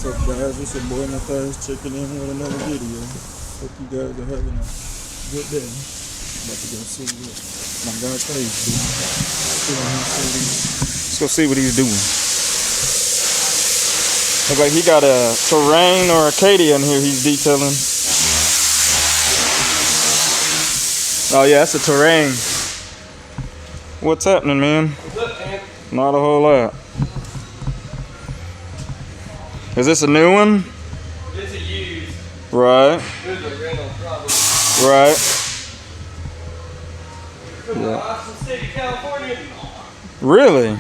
What's up, guys? It's your boy Matthias checking in with another video. Hope you guys are having a good day. About to go see what my guy Clay's doing. Let's go see what he's doing. Looks like he got a Terrain or Acadia in here he's detailing. Oh yeah, that's a Terrain. What's happening, man? What's up, man? Not a whole lot. Is this a new one? This is used. Right. This is a rental, probably. Right. From the Austin State of California. Really?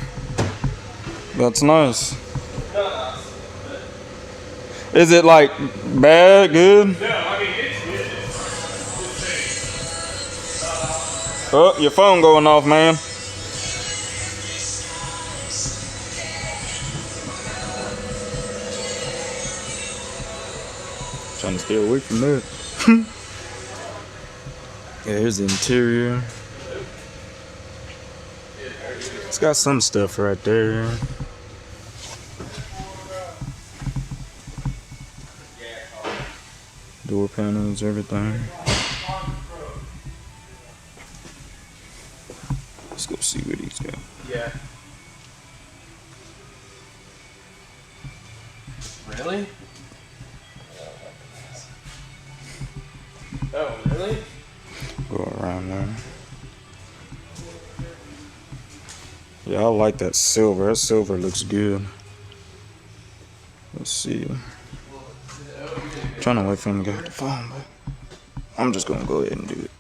That's nice. Not Austin, but... Is it like bad, good? No, I mean, it's good. It's Oh, your phone going off, man. Trying to stay away from that. Yeah, here's the interior. It's got some stuff right there. Door panels, everything. Let's go see what he's got. Yeah. Really? Oh, really? Go around there. Yeah, I like that silver. That silver looks good. Let's see. I'm trying to wait for him to get the phone, but I'm just gonna go ahead and do it.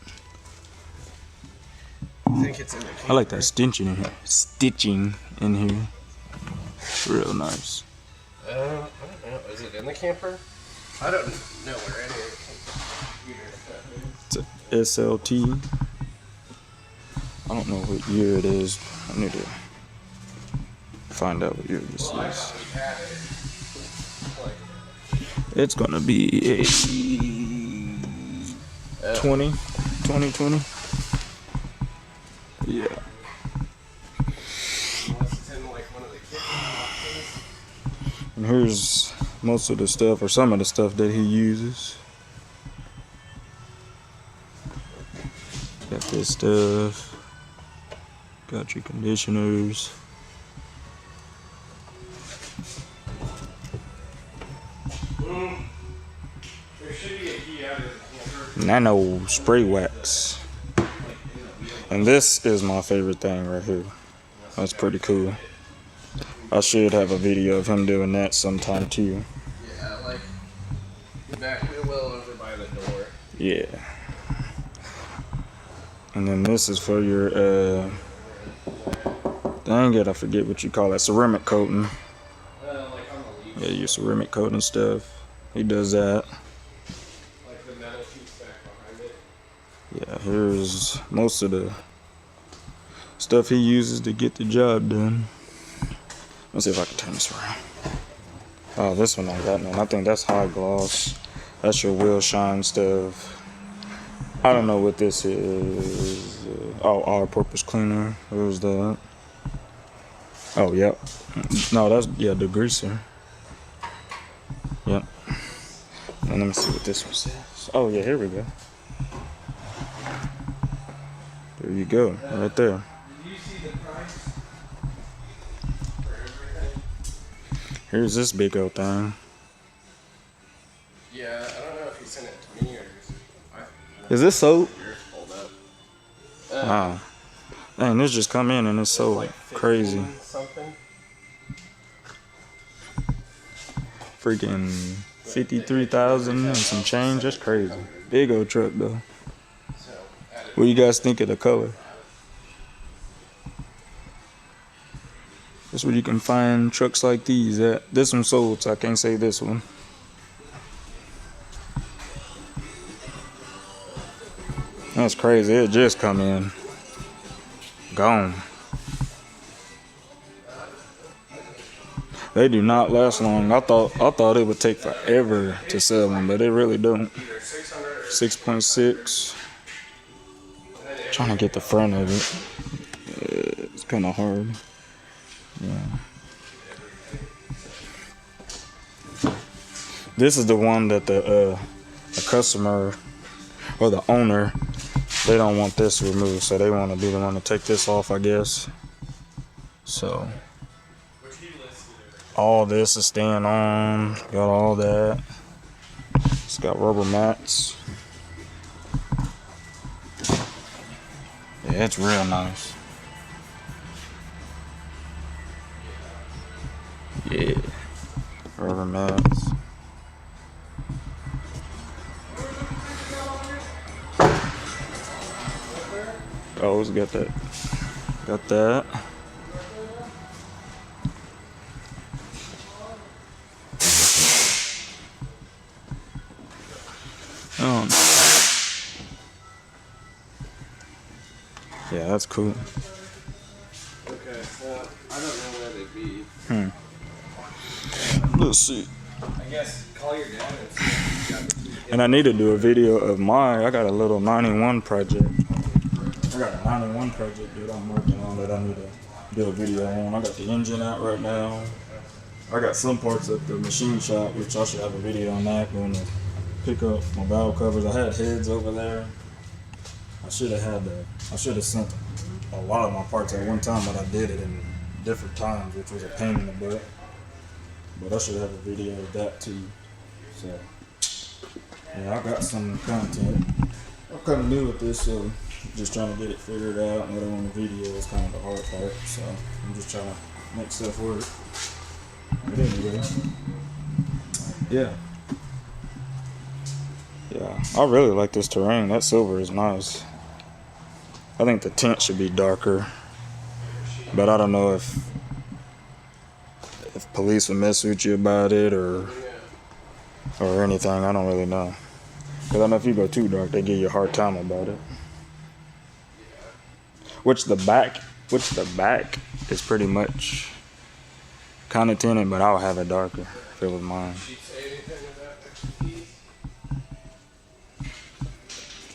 I think it's in the camper. I like that stitching in here. Stitching in here. It's real nice. I don't know. Is it in the camper? I don't know where any of It's a SLT. I don't know what year it is. I need to find out what year this is. It's gonna be a 2020. Yeah. And here's most of the stuff, or some of the stuff that he uses. Got this stuff. Got your conditioners. There should be a key out of the camper. Nano spray wax. And this is my favorite thing right here. That's pretty cool. I should have a video of him doing that sometime too. Yeah, like the back wheel well over by the door. Yeah. And then this is for your dang it, I forget what you call that, ceramic coating. Like on the leaf. Yeah, your ceramic coating stuff. He does that. Like the metal sheets back behind it. Yeah, here's most of the stuff he uses to get the job done. Let's see if I can turn this around. Oh, this one I got none. I think that's high gloss. That's your wheel shine stuff. I don't know what this is. Oh, all-purpose cleaner. Where's that? Oh, yep. No, that's, yeah, the greaser. Yep. And let me see what this one says. Oh, yeah, here we go. There you go, right there. Did you see the price for everything? Here's this big old thing. Yeah, I don't know if he sent it to me or just. Is this soap? Yours pulled up. Wow. Dang, this just come in and it's so Like crazy. Something. Freaking 53,000 and some change. That's crazy. Big old truck though. What do you guys think of the color? That's where you can find trucks like these at. This one sold, so I can't say this one. That's crazy. It just come in. Gone. They do not last long. I thought it would take forever to sell them, but it really don't. 6.6. Trying to get the front of it. It's kind of hard. Yeah. This is the one that the customer or the owner, they don't want this removed, so they want to be the one to take this off, I guess. So all this is staying on. Got all that. It's got rubber mats. Yeah, it's real nice. Yeah, rubber mats. Oh, it's got that. Got that. Yeah, that's cool. Okay, well, I don't know where they'd be. Let's see. I guess call your dad and see if you got the And I need to do a video of mine. I got a little 91 project. I got a 91 project that I'm working on that I need to do a video on. I got the engine out right now. I got some parts at the machine shop, which I should have a video on that. Going to pick up my valve covers. I had heads over there. I should have sent a lot of my parts at one time, but I did it in different times, which was a pain in the butt. But I should have a video of that too. So yeah, I got some content. I'm kind of new at this, so just trying to get it figured out. And what I want to video is kind of the hard part. So I'm just trying to make stuff work. But anyway, yeah. Yeah, I really like this terrain. That silver is nice. I think the tint should be darker, but I don't know if police would mess with you about it or anything. I don't really know. Because I know if you go too dark, they give you a hard time about it. Which the back is pretty much kind of tinted, but I'll have it darker if it was mine.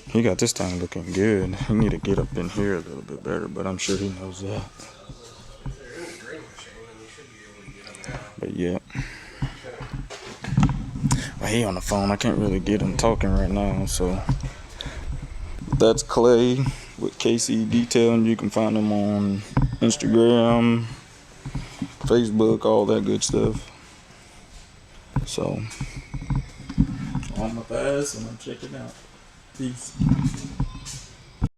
He got this thing looking good. He need to get up in here a little bit better, but I'm sure he knows that. But yeah. Well, he on the phone. I can't really get him talking right now, so that's Clay with KC Detail, and you can find him on Instagram, Facebook, all that good stuff. So I'm Matthias, and I'm checking out. Peace.